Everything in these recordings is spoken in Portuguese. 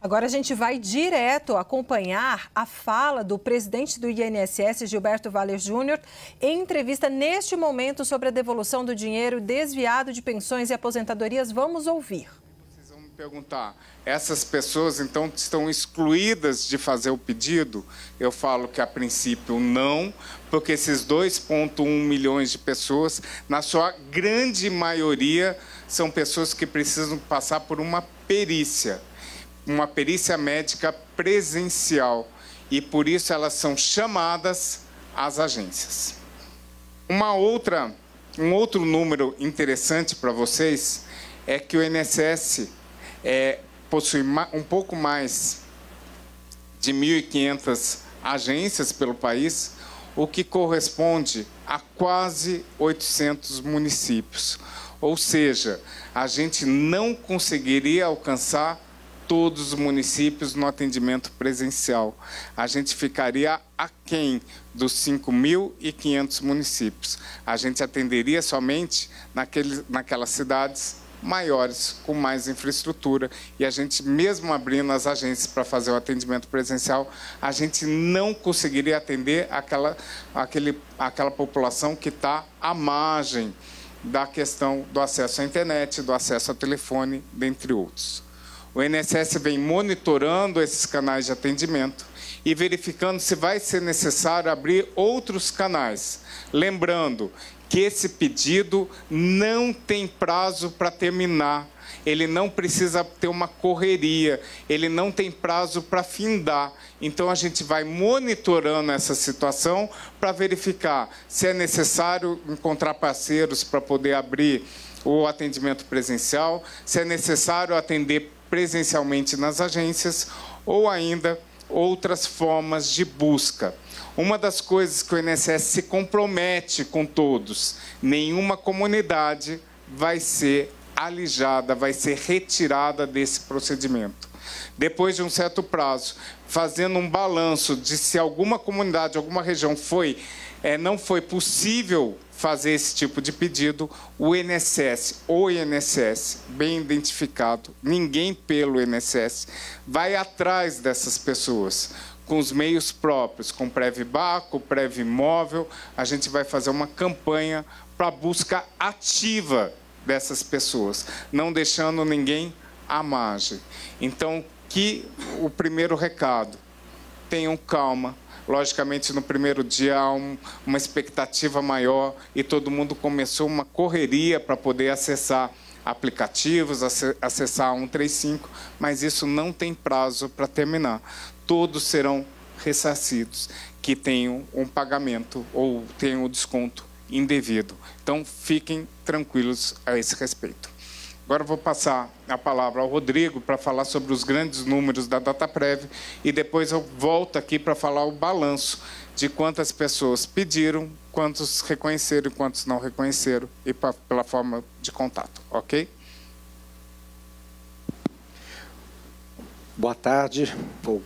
Agora a gente vai direto acompanhar a fala do presidente do INSS, Gilberto Valle Júnior, em entrevista neste momento sobre a devolução do dinheiro desviado de pensões e aposentadorias. Vamos ouvir. Vocês vão me perguntar, essas pessoas então estão excluídas de fazer o pedido? Eu falo que a princípio não, porque esses 2,1 milhões de pessoas, na sua grande maioria, são pessoas que precisam passar por uma perícia médica presencial, e por isso elas são chamadas às agências. Um outro número interessante para vocês é que o INSS possui um pouco mais de 1.500 agências pelo país, o que corresponde a quase 800 municípios. Ou seja, a gente não conseguiria alcançar todos os municípios no atendimento presencial. A gente ficaria aquém dos 5.500 municípios. A gente atenderia somente naquelas cidades maiores, com mais infraestrutura. E a gente, mesmo abrindo as agências para fazer o atendimento presencial, a gente não conseguiria atender aquela população que está à margem da questão do acesso à internet, do acesso ao telefone, dentre outros. O INSS vem monitorando esses canais de atendimento e verificando se vai ser necessário abrir outros canais. Lembrando que esse pedido não tem prazo para terminar, ele não precisa ter uma correria, ele não tem prazo para findar. Então, a gente vai monitorando essa situação para verificar se é necessário encontrar parceiros para poder abrir o atendimento presencial, se é necessário atender presencialmente nas agências ou ainda outras formas de busca. Uma das coisas que o INSS se compromete com todos, nenhuma comunidade vai ser alijada, vai ser retirada desse procedimento. Depois de um certo prazo, fazendo um balanço de se alguma comunidade, alguma região não foi possível fazer esse tipo de pedido, o INSS, bem identificado, ninguém pelo INSS, vai atrás dessas pessoas, com os meios próprios, com Previbar, com Previmóvel, a gente vai fazer uma campanha para a busca ativa dessas pessoas, não deixando ninguém à margem. Então, o primeiro recado, tenham calma. Logicamente, no primeiro dia há uma expectativa maior e todo mundo começou uma correria para poder acessar aplicativos, acessar 135, mas isso não tem prazo para terminar. Todos serão ressarcidos que tenham um pagamento ou tenham o desconto indevido. Então, fiquem tranquilos a esse respeito. Agora eu vou passar a palavra ao Rodrigo para falar sobre os grandes números da Dataprev e depois eu volto aqui para falar o balanço de quantas pessoas pediram, quantos reconheceram e quantos não reconheceram e pela forma de contato, ok? Boa tarde, ou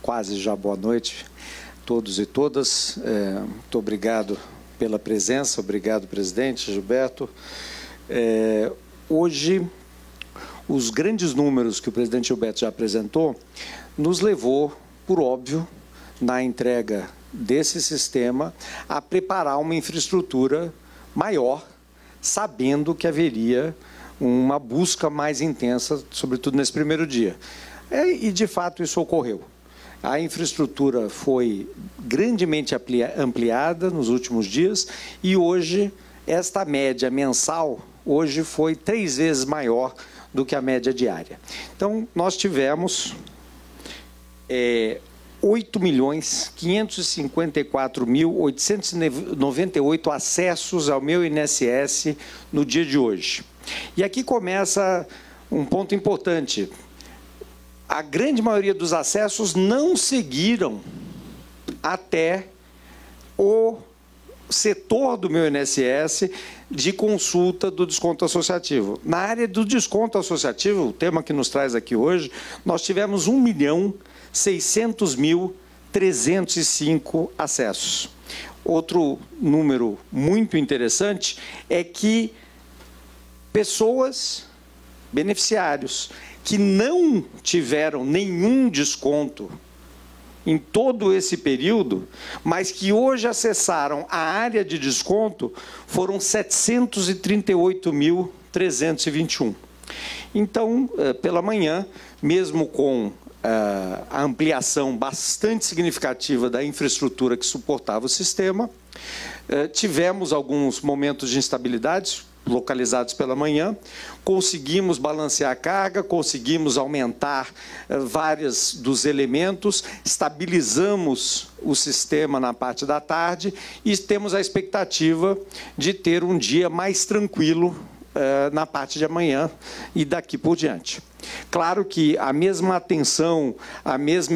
quase já boa noite, todos e todas. Muito obrigado pela presença, obrigado, presidente Gilberto. Hoje, os grandes números que o presidente Gilberto já apresentou nos levou, por óbvio, na entrega desse sistema, a preparar uma infraestrutura maior, sabendo que haveria uma busca mais intensa, sobretudo nesse primeiro dia. E, de fato, isso ocorreu. A infraestrutura foi grandemente ampliada nos últimos dias e hoje, esta média mensal hoje foi 3 vezes maior do que a média diária. Então, nós tivemos 8.554.898 acessos ao meu INSS no dia de hoje. E aqui começa um ponto importante. A grande maioria dos acessos não seguiram até o setor do meu INSS de consulta do desconto associativo. Na área do desconto associativo, o tema que nos traz aqui hoje, nós tivemos 1.600.305 acessos. Outro número muito interessante é que pessoas, beneficiários, que não tiveram nenhum desconto em todo esse período, mas que hoje acessaram a área de desconto, foram 738.321. Então, pela manhã, mesmo com a ampliação bastante significativa da infraestrutura que suportava o sistema, tivemos alguns momentos de instabilidade localizados pela manhã, conseguimos balancear a carga, conseguimos aumentar vários dos elementos, estabilizamos o sistema na parte da tarde e temos a expectativa de ter um dia mais tranquilo na parte de amanhã e daqui por diante. Claro que a mesma atenção, a mesma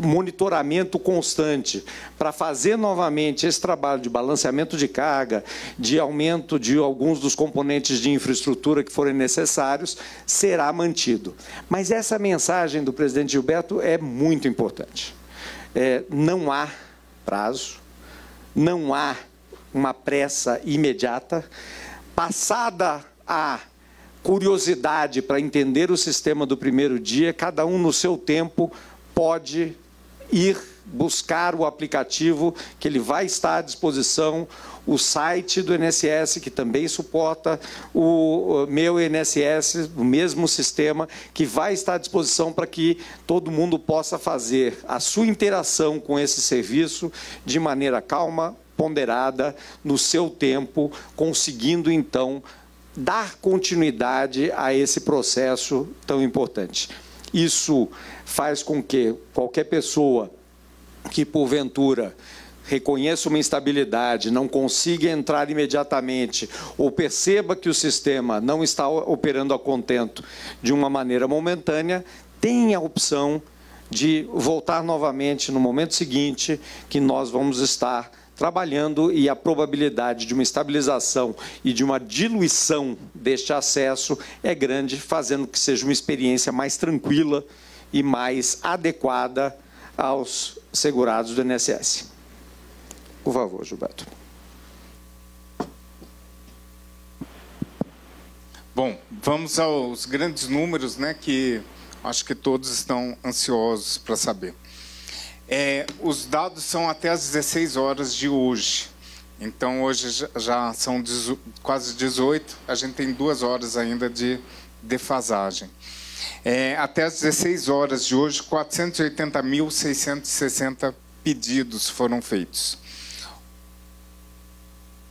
monitoramento constante para fazer novamente esse trabalho de balanceamento de carga, de aumento de alguns dos componentes de infraestrutura que forem necessários, será mantido. Mas essa mensagem do presidente Gilberto é muito importante. Não há prazo, não há uma pressa imediata. Passada a curiosidade para entender o sistema do primeiro dia, cada um no seu tempo pode ir buscar o aplicativo que ele vai estar à disposição, o site do INSS, que também suporta o meu INSS, o mesmo sistema, que vai estar à disposição para que todo mundo possa fazer a sua interação com esse serviço de maneira calma, ponderada, no seu tempo, conseguindo, então, dar continuidade a esse processo tão importante. Isso faz com que qualquer pessoa que, porventura, reconheça uma instabilidade, não consiga entrar imediatamente ou perceba que o sistema não está operando a contento de uma maneira momentânea, tenha a opção de voltar novamente no momento seguinte, que nós vamos estar trabalhando, e a probabilidade de uma estabilização e de uma diluição deste acesso é grande, fazendo que seja uma experiência mais tranquila e mais adequada aos segurados do INSS. Por favor, Gilberto. Bom, vamos aos grandes números, né, que acho que todos estão ansiosos para saber. Os dados são até às 16 horas de hoje. Então, hoje já são quase 18, a gente tem 2 horas ainda de defasagem. Até às 16 horas de hoje, 480.660 pedidos foram feitos.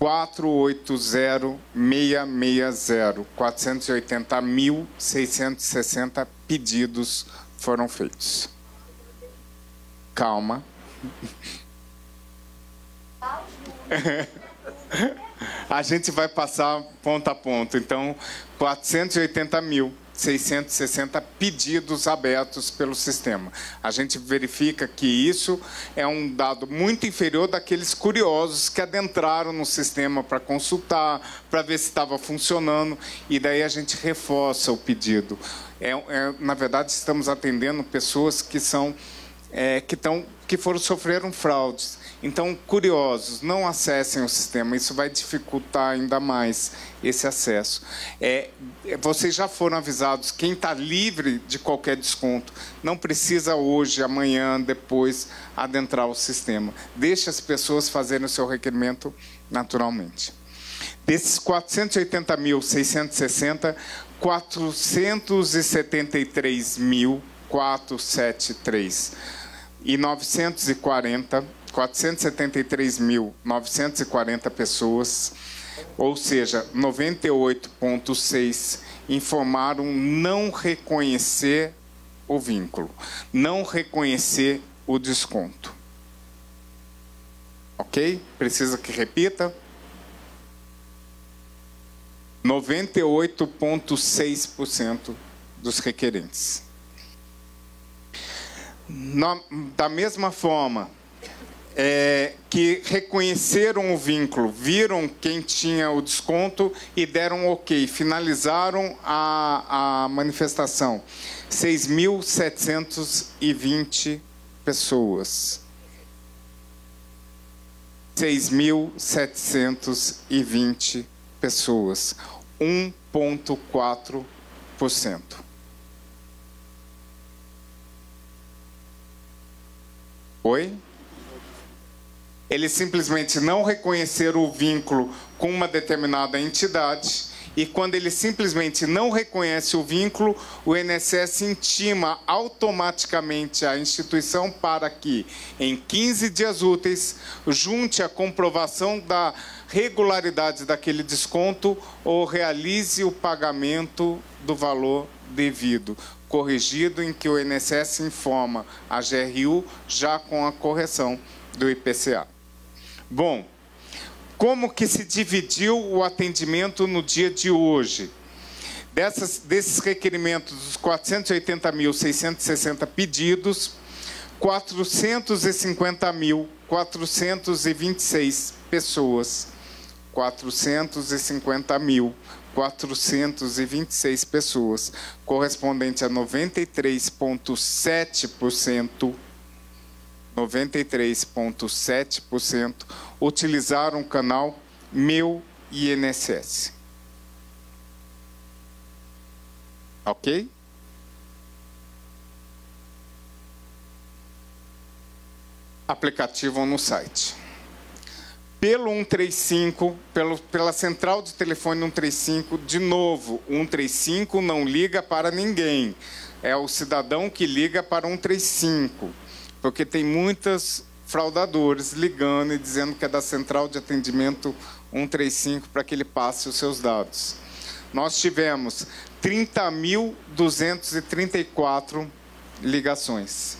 480.660, 480.660 pedidos foram feitos. Calma. A gente vai passar ponto a ponto. Então, 480.660 pedidos abertos pelo sistema. A gente verifica que isso é um dado muito inferior daqueles curiosos que adentraram no sistema para consultar, para ver se estava funcionando, e daí a gente reforça o pedido. Na verdade, estamos atendendo pessoas que são que sofreram fraudes. Então, curiosos, não acessem o sistema. Isso vai dificultar ainda mais esse acesso. Vocês já foram avisados, quem está livre de qualquer desconto, não precisa hoje, amanhã, depois, adentrar o sistema. Deixe as pessoas fazerem o seu requerimento naturalmente. Desses 480.660, 473.473 e 473.940 pessoas, ou seja, 98,6%, informaram não reconhecer o vínculo, não reconhecer o desconto. Ok? Precisa que repita? 98,6% dos requerentes. Da mesma forma que reconheceram o vínculo, viram quem tinha o desconto e deram ok, finalizaram a manifestação. 6.720 pessoas. 6.720 pessoas. 1,4%. Oi? Eles simplesmente não reconheceram o vínculo com uma determinada entidade e quando ele simplesmente não reconhece o vínculo, o INSS intima automaticamente a instituição para que, em 15 dias úteis, junte a comprovação da regularidade daquele desconto ou realize o pagamento do valor devido, corrigido em que o INSS informa a GRU já com a correção do IPCA. Bom, como que se dividiu o atendimento no dia de hoje? Desses requerimentos, dos 480.660 pedidos, 450.426 pessoas, 450.426 pessoas, correspondente a 93,7%, 93,7% utilizaram o canal Meu INSS. Ok? Aplicativo no site. Pelo 135, pela central de telefone 135, de novo, 135 não liga para ninguém. É o cidadão que liga para 135. Porque tem muitos fraudadores ligando e dizendo que é da central de atendimento 135 para que ele passe os seus dados. Nós tivemos 30.234 ligações.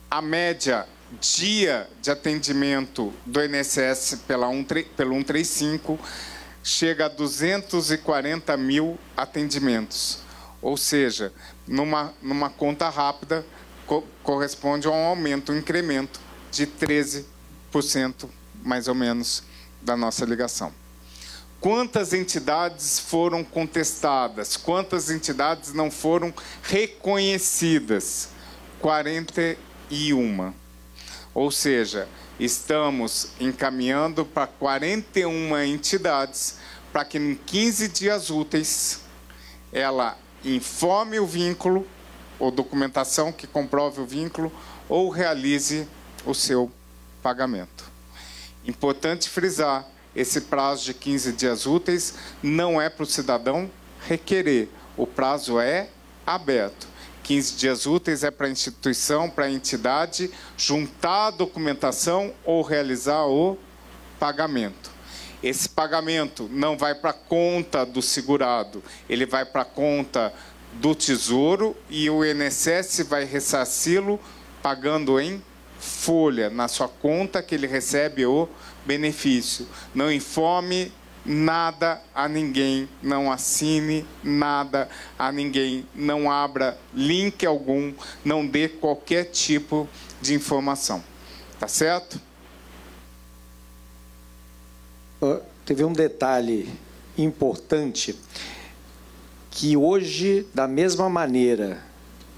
A média dia de atendimento do INSS pelo 135 chega a 240 mil atendimentos. Ou seja, numa conta rápida, corresponde a um aumento, um incremento de 13%, mais ou menos, da nossa ligação. Quantas entidades foram contestadas? Quantas entidades não foram reconhecidas? 41. Ou seja, estamos encaminhando para 41 entidades para que em 15 dias úteis ela informe o vínculo, ou documentação que comprove o vínculo, ou realize o seu pagamento. Importante frisar, esse prazo de 15 dias úteis não é para o cidadão requerer, o prazo é aberto. 15 dias úteis é para a instituição, para a entidade, juntar a documentação ou realizar o pagamento. Esse pagamento não vai para a conta do segurado, ele vai para a conta do Tesouro e o INSS vai ressarci-lo pagando em folha, na sua conta que ele recebe o benefício. Não informe nada a ninguém, não assine nada a ninguém, não abra link algum, não dê qualquer tipo de informação. Tá certo? Teve um detalhe importante, que hoje, da mesma maneira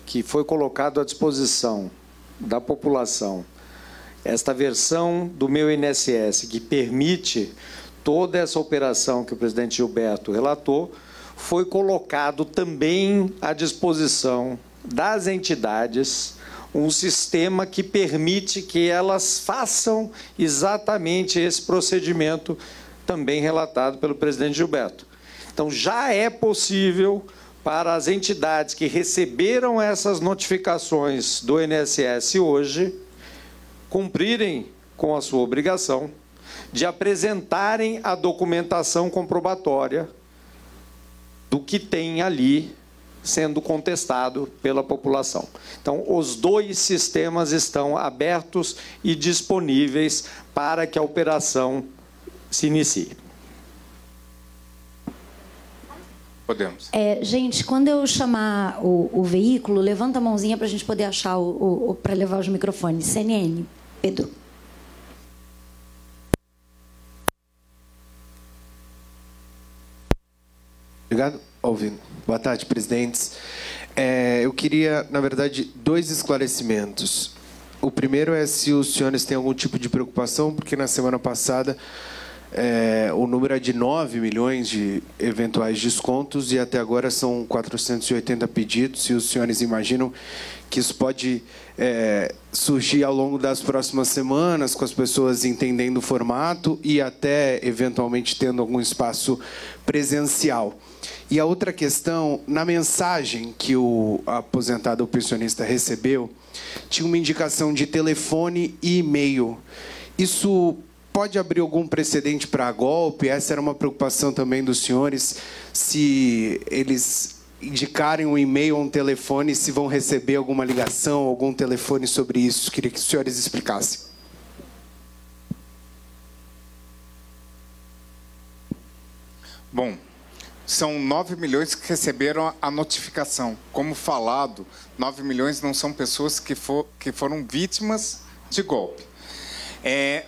que foi colocado à disposição da população esta versão do Meu INSS, que permite toda essa operação que o presidente Gilberto relatou, foi colocado também à disposição das entidades um sistema que permite que elas façam exatamente esse procedimento também relatado pelo presidente Gilberto. Então, já é possível para as entidades que receberam essas notificações do INSS hoje cumprirem com a sua obrigação de apresentarem a documentação comprobatória do que tem ali sendo contestado pela população. Então, os dois sistemas estão abertos e disponíveis para que a operação se inicie. Podemos. Gente, quando eu chamar o veículo, levanta a mãozinha para a gente poder achar para levar os microfones. CNN, Pedro. Obrigado, Alvino. Boa tarde, presidentes. Eu queria, na verdade, 2 esclarecimentos. O primeiro é se os senhores têm algum tipo de preocupação, porque na semana passada o número é de 9 milhões de eventuais descontos e até agora são 480 pedidos. E os senhores imaginam que isso pode surgir ao longo das próximas semanas, com as pessoas entendendo o formato e até, eventualmente, tendo algum espaço presencial. E a outra questão, na mensagem que o aposentado ou pensionista recebeu, tinha uma indicação de telefone e e-mail. Isso pode abrir algum precedente para golpe? Essa era uma preocupação também dos senhores, se eles indicarem um e-mail ou um telefone, se vão receber alguma ligação, algum telefone sobre isso. Queria que os senhores explicassem. Bom, são 9 milhões que receberam a notificação. Como falado, 9 milhões não são pessoas que foram vítimas de golpe.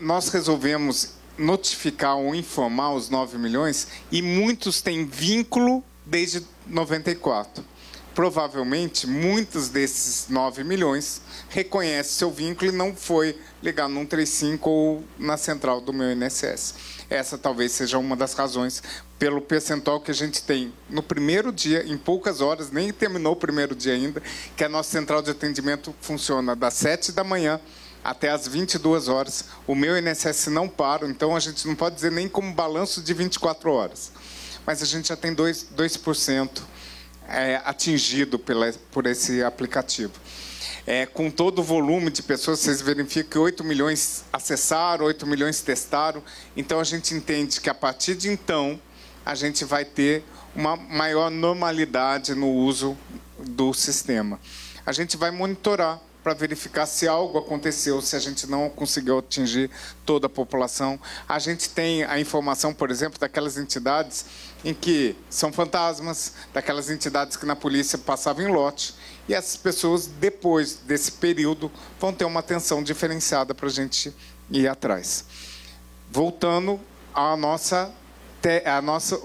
Nós resolvemos notificar ou informar os 9 milhões e muitos têm vínculo desde 94. Provavelmente, muitos desses 9 milhões reconhecem seu vínculo e não foi ligar no 135 ou na central do meu INSS. Essa talvez seja uma das razões pelo percentual que a gente tem no primeiro dia, em poucas horas, nem terminou o primeiro dia ainda, que a nossa central de atendimento funciona das 7 da manhã até às 22 horas. O meu INSS não para, então a gente não pode dizer nem como balanço de 24 horas. Mas a gente já tem 2% atingido por esse aplicativo. Com todo o volume de pessoas, vocês verificam que 8 milhões acessaram, 8 milhões testaram. Então, a gente entende que, a partir de então, a gente vai ter uma maior normalidade no uso do sistema. A gente vai monitorar para verificar se algo aconteceu, se a gente não conseguiu atingir toda a população. A gente tem a informação, por exemplo, daquelas entidades em que são fantasmas, daquelas entidades que na polícia passavam em lote, e essas pessoas, depois desse período, vão ter uma atenção diferenciada para a gente ir atrás. Voltando ao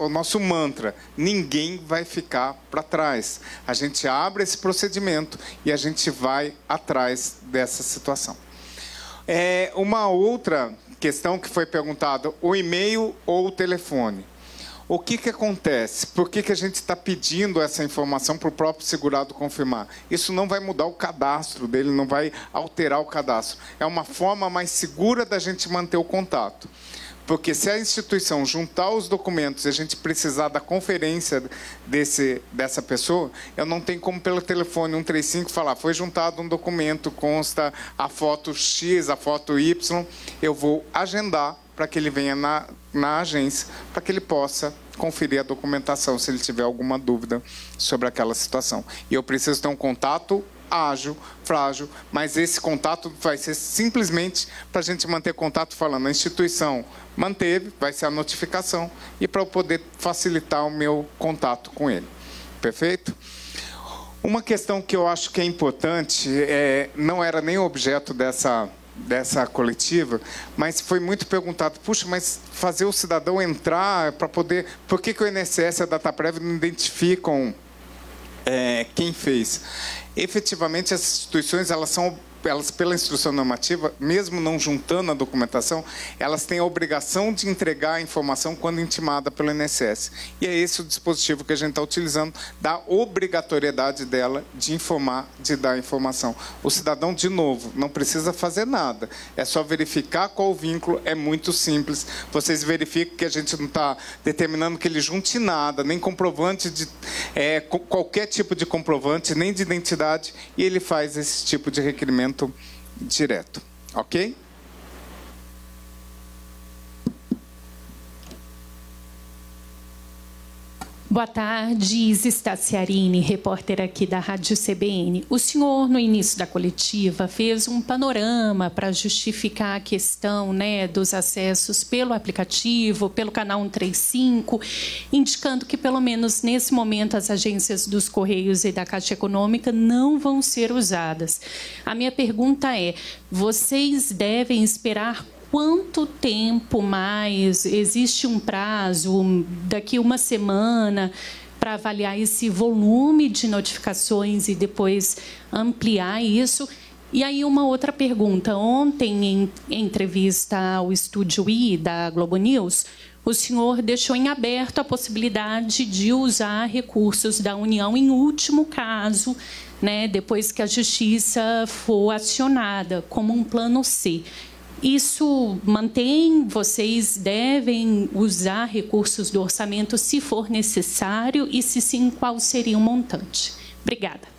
nosso mantra, ninguém vai ficar para trás. A gente abre esse procedimento e a gente vai atrás dessa situação. Uma outra questão que foi perguntada, o e-mail ou o telefone. O que acontece? Por que a gente está pedindo essa informação para o próprio segurado confirmar? Isso não vai mudar o cadastro dele, não vai alterar o cadastro. É uma forma mais segura da gente manter o contato. Porque se a instituição juntar os documentos e a gente precisar da conferência dessa pessoa, eu não tenho como pelo telefone 135 falar, foi juntado um documento, consta a foto X, a foto Y, eu vou agendar para que ele venha na agência, para que ele possa conferir a documentação, se ele tiver alguma dúvida sobre aquela situação. E eu preciso ter um contato ágil, frágil, mas esse contato vai ser simplesmente para a gente manter contato falando, a instituição manteve, vai ser a notificação, e para eu poder facilitar o meu contato com ele. Perfeito? Uma questão que eu acho que é importante, não era nem objeto dessa coletiva, mas foi muito perguntado, puxa, mas fazer o cidadão entrar para poder... Por que o INSS e a Dataprev não identificam quem fez? Efetivamente, as instituições, elas, pela instrução normativa, mesmo não juntando a documentação, elas têm a obrigação de entregar a informação quando intimada pelo INSS. E é esse o dispositivo que a gente está utilizando, da obrigatoriedade dela de informar, de dar a informação. O cidadão, de novo, não precisa fazer nada. É só verificar qual o vínculo, é muito simples. Vocês verificam que a gente não está determinando que ele junte nada, nem comprovante de qualquer tipo de comprovante, nem de identidade, e ele faz esse tipo de requerimento direto, ok? Boa tarde, Isis Staciarini, repórter aqui da Rádio CBN. O senhor, no início da coletiva, fez um panorama para justificar a questão, dos acessos pelo aplicativo, pelo canal 135, indicando que, pelo menos nesse momento, as agências dos Correios e da Caixa Econômica não vão ser usadas. A minha pergunta é, vocês devem esperar quanto tempo mais? Existe um prazo, daqui uma semana, para avaliar esse volume de notificações e depois ampliar isso? E aí uma outra pergunta. Ontem, em entrevista ao Estúdio I da Globo News, o senhor deixou em aberto a possibilidade de usar recursos da União em último caso, né, depois que a Justiça for acionada, como um plano C. Isso mantém? Vocês devem usar recursos do orçamento se for necessário? E, se sim, qual seria o montante? Obrigada.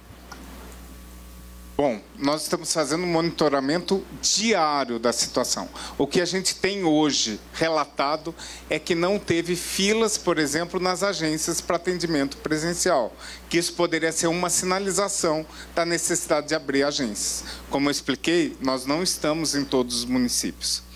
Bom, nós estamos fazendo um monitoramento diário da situação. O que a gente tem hoje relatado é que não teve filas, por exemplo, nas agências para atendimento presencial, que isso poderia ser uma sinalização da necessidade de abrir agências. Como eu expliquei, nós não estamos em todos os municípios.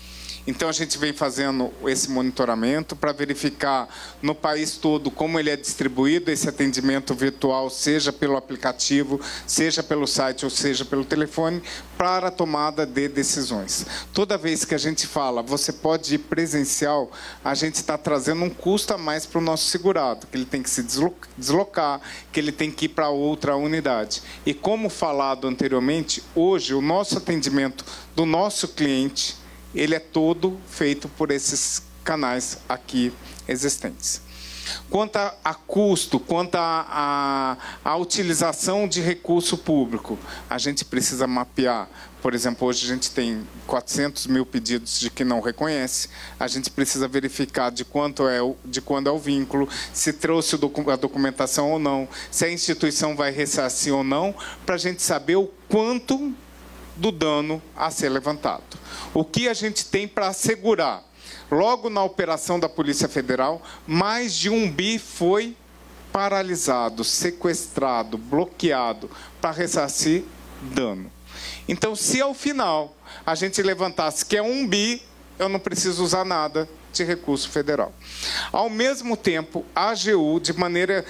Então, a gente vem fazendo esse monitoramento para verificar no país todo como ele é distribuído, esse atendimento virtual, seja pelo aplicativo, seja pelo site ou seja pelo telefone, para a tomada de decisões. Toda vez que a gente fala, você pode ir presencial, a gente está trazendo um custo a mais para o nosso segurado, que ele tem que se deslocar, que ele tem que ir para outra unidade. E como falado anteriormente, hoje o nosso atendimento do nosso cliente, ele é todo feito por esses canais aqui existentes. Quanto a custo, quanto a utilização de recurso público, a gente precisa mapear. Por exemplo, hoje a gente tem 400 mil pedidos de que não reconhece. A gente precisa verificar de quando é o vínculo, se trouxe a documentação ou não, se a instituição vai ressarcir ou não, para a gente saber o quanto do dano a ser levantado. O que a gente tem para assegurar? Logo na operação da Polícia Federal, mais de 1 bi foi paralisado, sequestrado, bloqueado para ressarcir dano. Então, se ao final a gente levantasse que é 1 bi, eu não preciso usar nada de recurso federal. Ao mesmo tempo, a AGU, de maneira...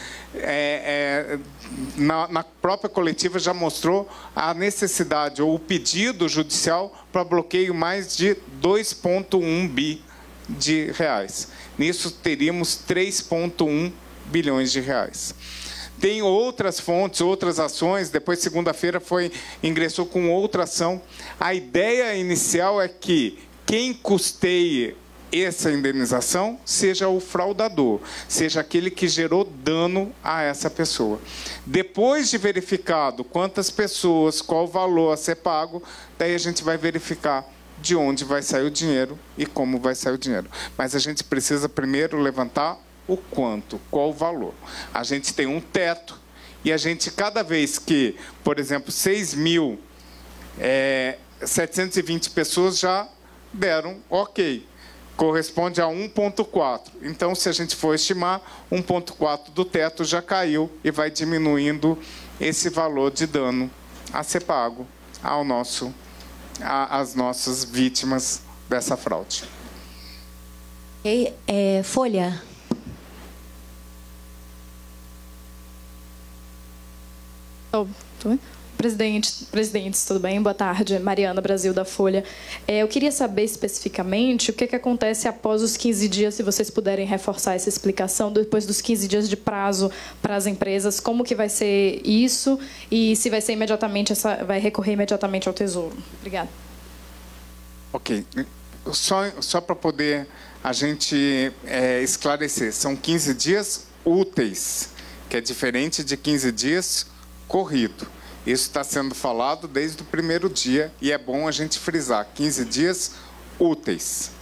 na própria coletiva já mostrou a necessidade ou o pedido judicial para bloqueio mais de 2,1 bi de reais. Nisso teríamos 3,1 bilhões de reais. Tem outras fontes, outras ações. Depois, segunda-feira, ingressou com outra ação. A ideia inicial é que quem custeie essa indenização seja o fraudador, seja aquele que gerou dano a essa pessoa. Depois de verificado quantas pessoas, qual o valor a ser pago, daí a gente vai verificar de onde vai sair o dinheiro e como vai sair o dinheiro. Mas a gente precisa primeiro levantar o quanto, qual o valor. A gente tem um teto e a gente, cada vez que, por exemplo, 6.720 pessoas já deram ok. Corresponde a 1,4. Então, se a gente for estimar, 1,4 do teto já caiu e vai diminuindo esse valor de dano a ser pago às nossas vítimas dessa fraude. Folha. Presidentes, tudo bem? Boa tarde. Mariana Brasil, da Folha. Eu queria saber especificamente o que acontece após os 15 dias, se vocês puderem reforçar essa explicação, depois dos 15 dias de prazo para as empresas, como que vai ser isso e se vai ser imediatamente, vai recorrer imediatamente ao Tesouro. Obrigada. Ok. Só para poder a gente esclarecer, são 15 dias úteis, que é diferente de 15 dias corrido. Isso está sendo falado desde o primeiro dia e é bom a gente frisar, 15 dias úteis.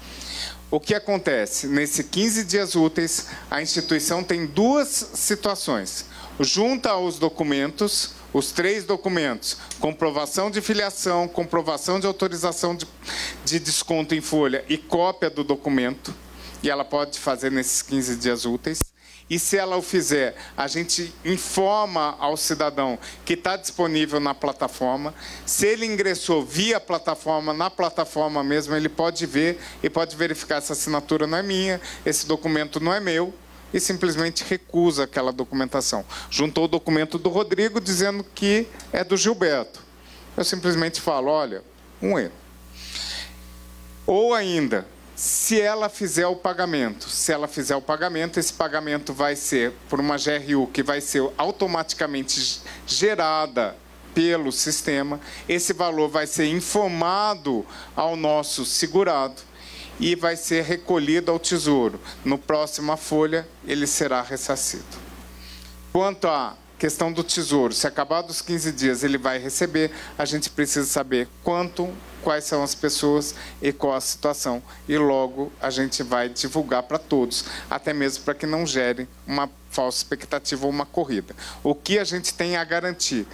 O que acontece? Nesses 15 dias úteis, a instituição tem duas situações. Junta os documentos, os 3 documentos, comprovação de filiação, comprovação de autorização de desconto em folha e cópia do documento, e ela pode fazer nesses 15 dias úteis. E se ela o fizer, a gente informa ao cidadão que está disponível na plataforma. Se ele ingressou via plataforma, na plataforma mesmo, ele pode ver e pode verificar essa assinatura não é minha, esse documento não é meu, e simplesmente recusa aquela documentação. Juntou o documento do Rodrigo dizendo que é do Gilberto. Eu simplesmente falo, olha, um erro. Ou ainda... Se ela fizer o pagamento, esse pagamento vai ser por uma GRU que vai ser automaticamente gerada pelo sistema. Esse valor vai ser informado ao nosso segurado e vai ser recolhido ao Tesouro. No próxima folha, ele será ressarcido. Quanto à questão do Tesouro, se acabar dos 15 dias ele vai receber, a gente precisa saber quais são as pessoas e qual a situação. E logo a gente vai divulgar para todos, até mesmo para que não gere uma falsa expectativa ou uma corrida. O que a gente tem a garantir?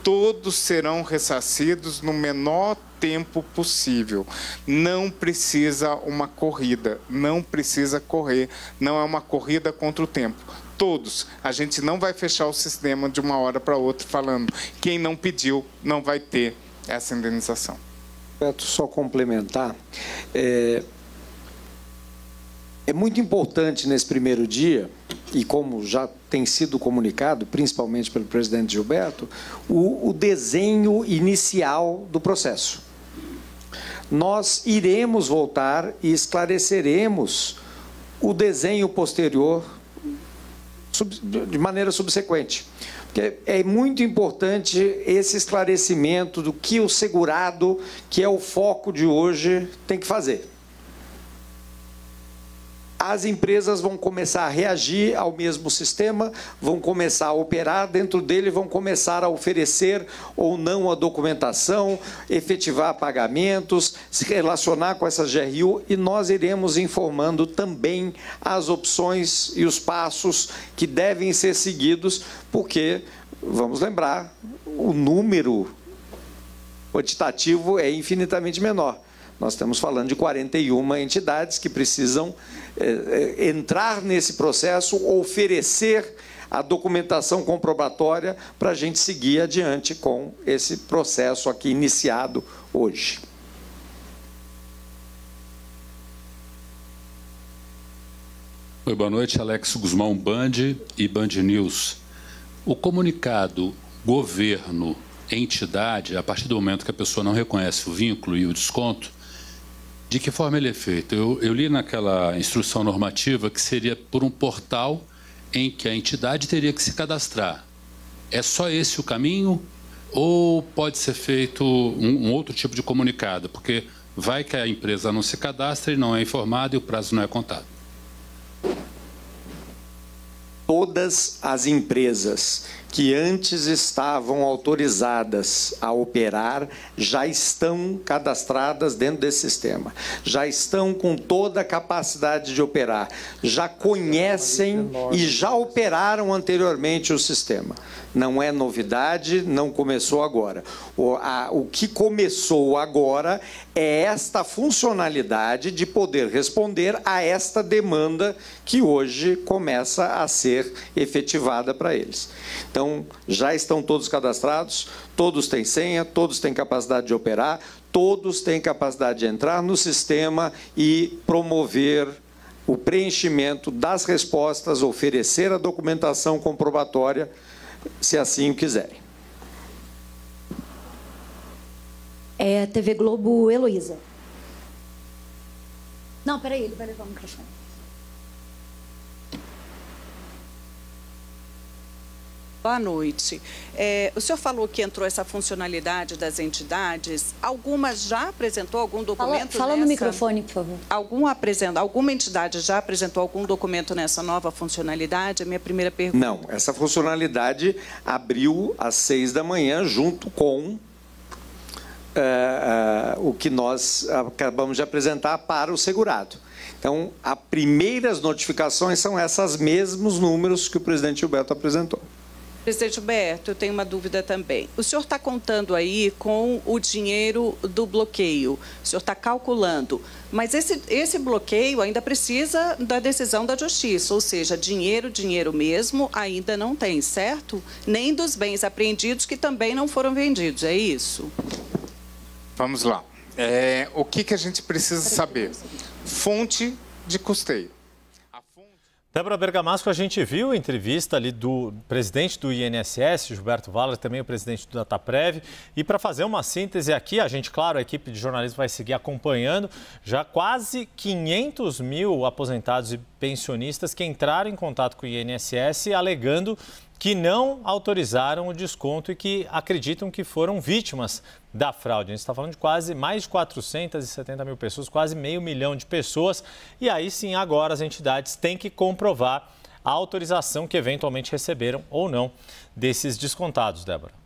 Todos serão ressarcidos no menor tempo possível. Não precisa uma corrida, não precisa correr, não é uma corrida contra o tempo. Todos. A gente não vai fechar o sistema de uma hora para outra falando quem não pediu não vai ter essa indenização. Só complementar, é muito importante nesse primeiro dia, e como já tem sido comunicado, principalmente pelo presidente Gilberto, o desenho inicial do processo. Nós iremos voltar e esclareceremos o desenho posterior de maneira subsequente. Porque é muito importante esse esclarecimento do que o segurado, que é o foco de hoje, tem que fazer. As empresas vão começar a reagir ao mesmo sistema, vão começar a operar dentro dele, vão começar a oferecer ou não a documentação, efetivar pagamentos, se relacionar com essas GRU, e nós iremos informando também as opções e os passos que devem ser seguidos, porque, vamos lembrar, o número quantitativo é infinitamente menor. Nós estamos falando de 41 entidades que precisam entrar nesse processo, oferecer a documentação comprobatória para a gente seguir adiante com esse processo aqui iniciado hoje. Oi, boa noite, Alex Guzmão, Band e Band News. O comunicado governo-entidade, a partir do momento que a pessoa não reconhece o vínculo e o desconto, de que forma ele é feito? Eu li naquela instrução normativa que seria por um portal em que a entidade teria que se cadastrar. É só esse o caminho ou pode ser feito um outro tipo de comunicado? Porque vai que a empresa não se cadastra e não é informada e o prazo não é contado. Todas as empresas que antes estavam autorizadas a operar já estão cadastradas dentro desse sistema, já estão com toda a capacidade de operar, já conhecem e já operaram anteriormente o sistema. Não é novidade, não começou agora. O que começou agora é esta funcionalidade de poder responder a esta demanda que hoje começa a ser efetivada para eles. Então, já estão todos cadastrados, todos têm senha, todos têm capacidade de operar, todos têm capacidade de entrar no sistema e promover o preenchimento das respostas, oferecer a documentação comprobatória, se assim o quiserem. É TV Globo, Heloísa. Não, peraí, ele vai levar o microfone. Boa noite. O senhor falou que entrou essa funcionalidade das entidades. Alguma já apresentou algum documento? Fala no microfone, por favor. Alguma entidade já apresentou algum documento nessa nova funcionalidade? A minha primeira pergunta. Não, essa funcionalidade abriu às 6 da manhã junto com o que nós acabamos de apresentar para o segurado. Então, as primeiras notificações são esses mesmos números que o presidente Gilberto apresentou. Presidente Gilberto, eu tenho uma dúvida também. O senhor está contando aí com o dinheiro do bloqueio, o senhor está calculando, mas esse bloqueio ainda precisa da decisão da Justiça, ou seja, dinheiro mesmo ainda não tem, certo? Nem dos bens apreendidos que também não foram vendidos, é isso? Vamos lá. O que a gente precisa saber? Fonte de custeio. Débora Bergamasco, a gente viu a entrevista ali do presidente do INSS, Gilberto Valler, também o presidente do Dataprev. E para fazer uma síntese aqui, a gente, claro, a equipe de jornalismo vai seguir acompanhando. Já quase 500 mil aposentados e pensionistas que entraram em contato com o INSS alegando que não autorizaram o desconto e que acreditam que foram vítimas da fraude. A gente está falando de mais de 470 mil pessoas, quase 500 mil de pessoas. E aí sim, agora as entidades têm que comprovar a autorização que eventualmente receberam ou não desses descontados, Débora.